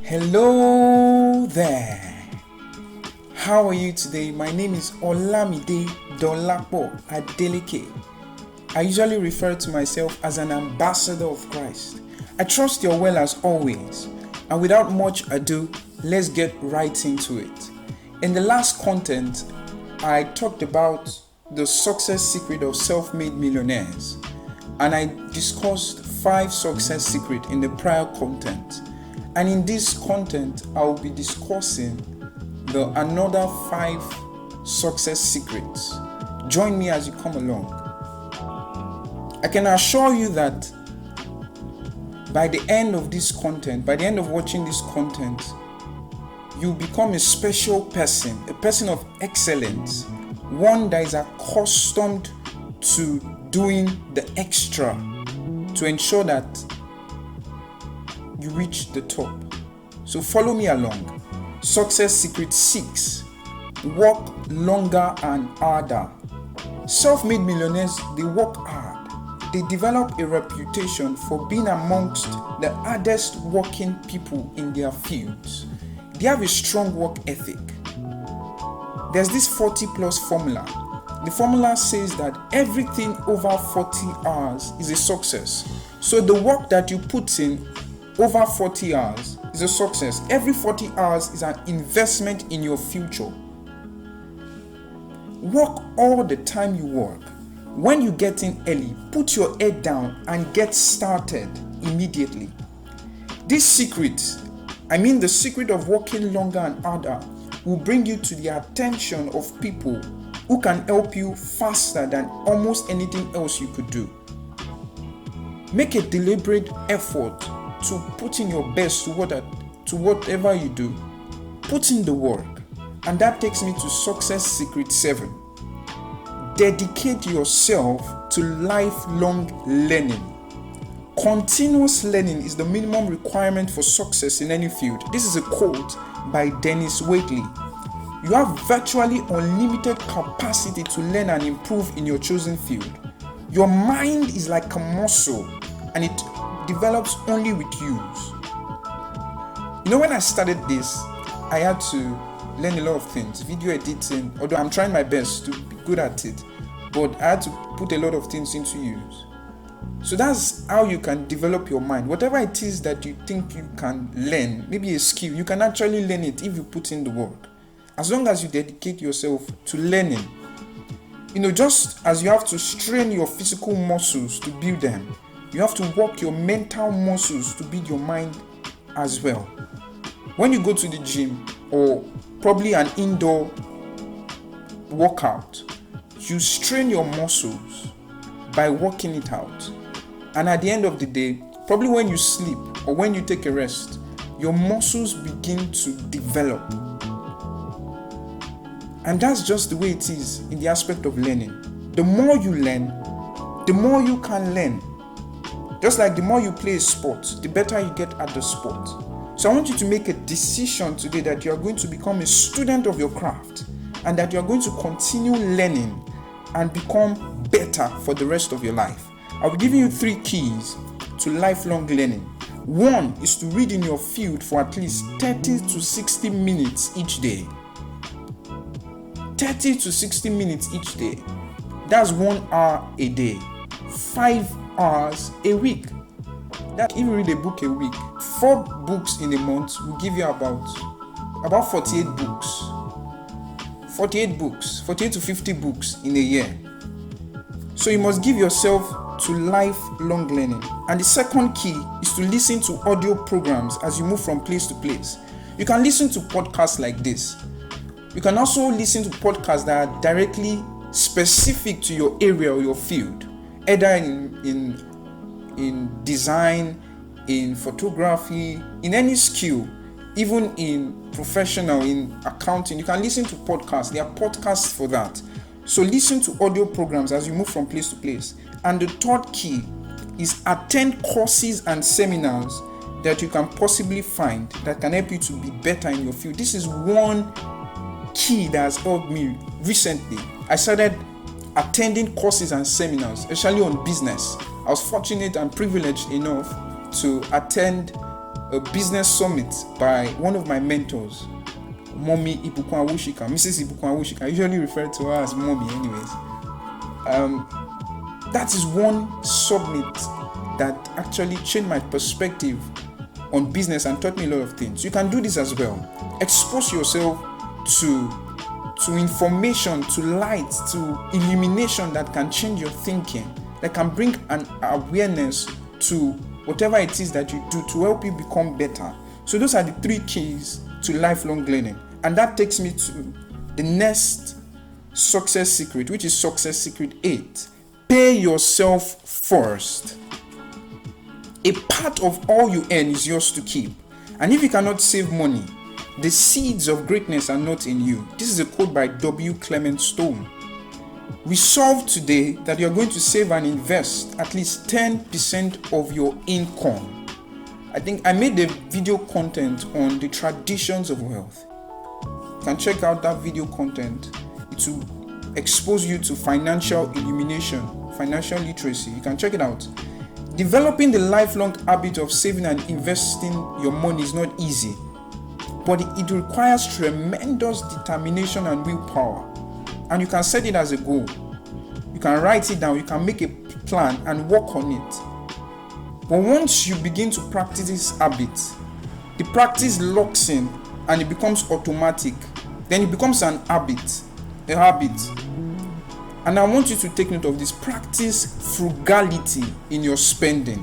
Hello there. How are you today? My name is Olamide Adeleke. I usually refer to myself as an ambassador of Christ. I trust you're well as always. And without much ado, let's get right into it. In the last content, I talked about the success secret of self-made millionaires. And I discussed 5 success secrets in the prior content. And in this content, I will be discussing another 5 success secrets. Join me as you come along. I can assure you that by the end of this content, by the end of watching this content, you become a special person, a person of excellence, one that is accustomed to doing the extra to ensure that you reach the top. So follow me along. Success secret 6: work longer and harder. Self-made millionaires, they work hard. They develop a reputation for being amongst the hardest working people in their fields. They have a strong work ethic. There's this 40+ formula. The formula says that everything over 40 hours is a success. So the work that you put in over 40 hours is a success. Every 40 hours is an investment in your future. Work all the time you work. When you get in early, put your head down and get started immediately. This secret, the secret of working longer and harder, will bring you to the attention of people who can help you faster than almost anything else you could do. Make a deliberate effort to put in your best to whatever you do. Put in the work. And that takes me to success secret 7. Dedicate yourself to lifelong learning. Continuous learning is the minimum requirement for success in any field. This is a quote by Dennis Waitley. You have virtually unlimited capacity to learn and improve in your chosen field. Your mind is like a muscle and it develops only with use. When I started this, I had to learn a lot of things. Video editing, although I'm trying my best to be good at it, but I had to put a lot of things into use. So that's how you can develop your mind. Whatever it is that you think you can learn, maybe a skill, you can actually learn it if you put in the work. As long as you dedicate yourself to learning. Just as you have to strain your physical muscles to build them, you have to work your mental muscles to build your mind as well. When you go to the gym or probably an indoor workout, you strain your muscles by working it out. And at the end of the day, probably when you sleep or when you take a rest, your muscles begin to develop. And that's just the way it is in the aspect of learning. The more you learn, the more you can learn. Just like the more you play a sport, the better you get at the sport. So I want you to make a decision today that you are going to become a student of your craft and that you are going to continue learning and become better for the rest of your life. I'll be giving you 3 keys to lifelong learning. 1 is to read in your field for at least 30 to 60 minutes each day. 30 to 60 minutes each day. That's 1 hour a day. 5 hours a week. That if you read a book a week, 4 books in a month will give you about 48 books. 48 to 50 books in a year. So you must give yourself to lifelong learning. And the second key is to listen to audio programs as you move from place to place. You can listen to podcasts like this. You can also listen to podcasts that are directly specific to your area or your field, either in design, in photography, in any skill, even in professional, in accounting. You can listen to podcasts. There are podcasts for that. So listen to audio programs as you move from place to place. And the third key is attend courses and seminars that you can possibly find that can help you to be better in your field. This is one key that has helped me recently. I started attending courses and seminars, especially on business. I was fortunate and privileged enough to attend a business summit by one of my mentors, Mommy Ibukun Awushika, Mrs. Ibukun Awushika. I usually refer to her as Mommy anyways. That is one summit that actually changed my perspective on business and taught me a lot of things. You can do this as well. Expose yourself to information, to light, to illumination that can change your thinking, that can bring an awareness to whatever it is that you do to help you become better. So those are the 3 keys to lifelong learning. And that takes me to the next success secret, which is success secret 8. Pay yourself first. A part of all you earn is yours to keep. And if you cannot save money, the seeds of greatness are not in you. This is a quote by W. Clement Stone. Resolve today that you're going to save and invest at least 10% of your income. I think I made a video content on the traditions of wealth. You can check out that video content. It will expose you to financial illumination, financial literacy. You can check it out. Developing the lifelong habit of saving and investing your money is not easy, but it requires tremendous determination and willpower. And you can set it as a goal. You can write it down, you can make a plan and work on it. But once you begin to practice this habit, the practice locks in and it becomes automatic. Then it becomes an habit, a habit. And I want you to take note of this. Practice frugality in your spending.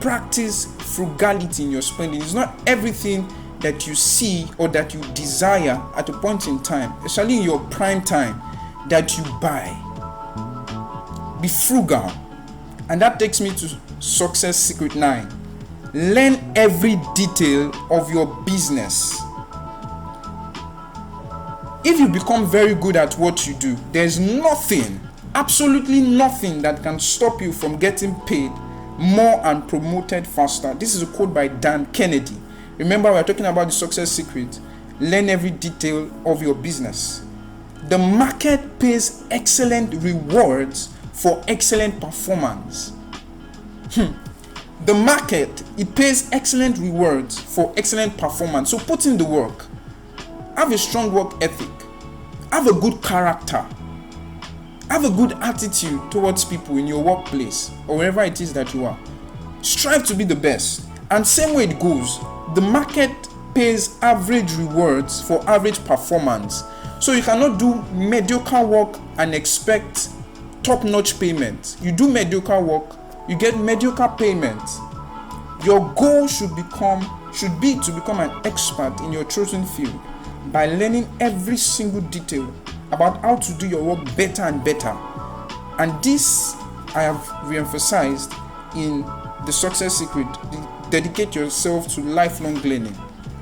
Practice frugality in your spending. It's not everything that you see or that you desire at a point in time, especially in your prime time, that you buy. Be frugal. And that takes me to success secret 9. Learn every detail of your business. If you become very good at what you do, there's nothing, absolutely nothing that can stop you from getting paid more and promoted faster. This is a quote by Dan Kennedy. Remember, we're talking about the success secret. Learn every detail of your business. The market pays excellent rewards for excellent performance. The market, it pays excellent rewards for excellent performance. So put in the work. Have a strong work ethic. Have a good character. Have a good attitude towards people in your workplace or wherever it is that you are. Strive to be the best. And same way it goes, the market pays average rewards for average performance. So you cannot do mediocre work and expect top-notch payment. You do mediocre work, you get mediocre payment. Your goal should be to become an expert in your chosen field by learning every single detail about how to do your work better and better. And this I have re-emphasized in the success secret. Dedicate yourself to lifelong learning.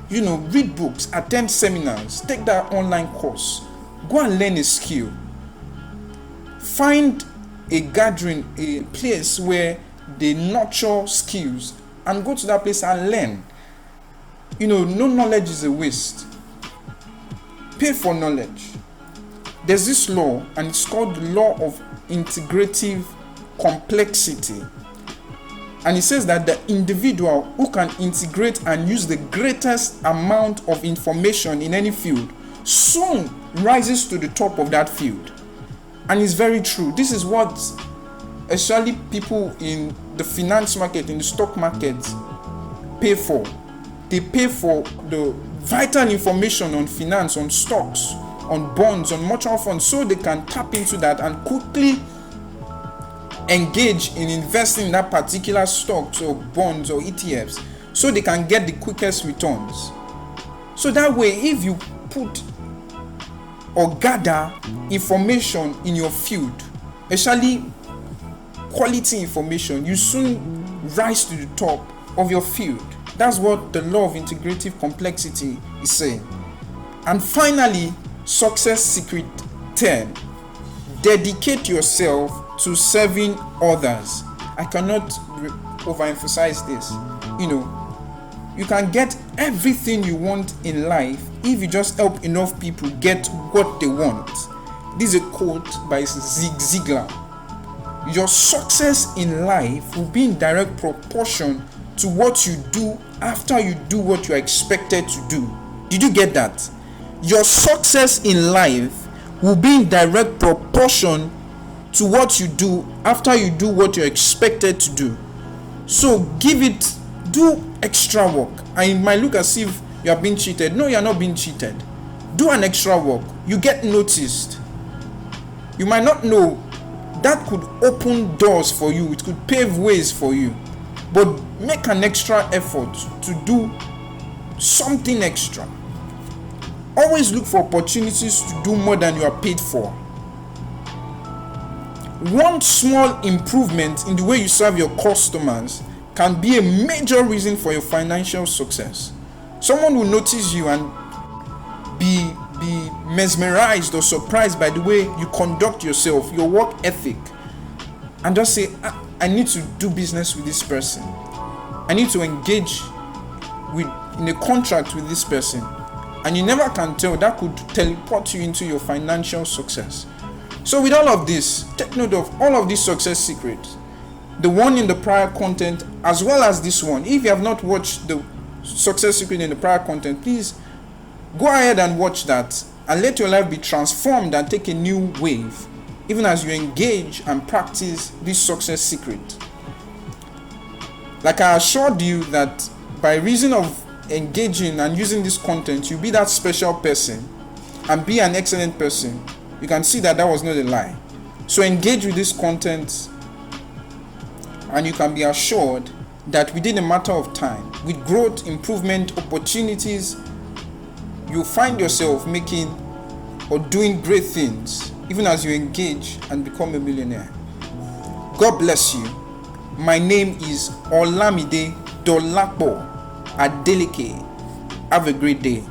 Read books, attend seminars, take that online course, go and learn a skill. Find a gathering, a place where they nurture skills, and go to that place and learn. No knowledge is a waste. Pay for knowledge. There's this law, and it's called the law of integrative complexity. And it says that the individual who can integrate and use the greatest amount of information in any field soon rises to the top of that field. And it's very true. This is what especially people in the finance market, in the stock market, pay for. They pay for the vital information on finance, on stocks, on bonds, on mutual funds, so they can tap into that and quickly engage in investing in that particular stocks or bonds or ETFs, so they can get the quickest returns. So that way, if you put or gather information in your field, especially quality information, you soon rise to the top of your field. That's what the law of integrative complexity is saying. And finally, success secret 10. Dedicate yourself to serving others. I cannot overemphasize this. You can get everything you want in life if you just help enough people get what they want. This is a quote by Zig Ziglar. Your success in life will be in direct proportion to what you do after you do what you are expected to do. Did you get that? Your success in life will be in direct proportion to what you do after you do what you're expected to do. So do extra work. And it might look as if you are being cheated. No, you're not being cheated. Do an extra work. You get noticed. You might not know that could open doors for you. It could pave ways for you. But make an extra effort to do something extra. Always look for opportunities to do more than you are paid for. One small improvement in the way you serve your customers can be a major reason for your financial success. Someone will notice you and be mesmerized or surprised by the way you conduct yourself, your work ethic, and just say, I need to do business with this person. I need to engage in a contract with this person. And you never can tell. That could teleport you into your financial success. So with all of this, take note of all of these success secrets. The one in the prior content as well as this one. If you have not watched the success secret in the prior content, please go ahead and watch that and let your life be transformed and take a new wave, even as you engage and practice this success secret. Like I assured you that by reason of engaging and using this content, you'll be that special person and be an excellent person. You can see that was not a lie. So engage with this content and you can be assured that within a matter of time, with growth, improvement, opportunities, you'll find yourself making or doing great things even as you engage and become a millionaire. God bless you. My name is Olamide Adeleke. Have a great day.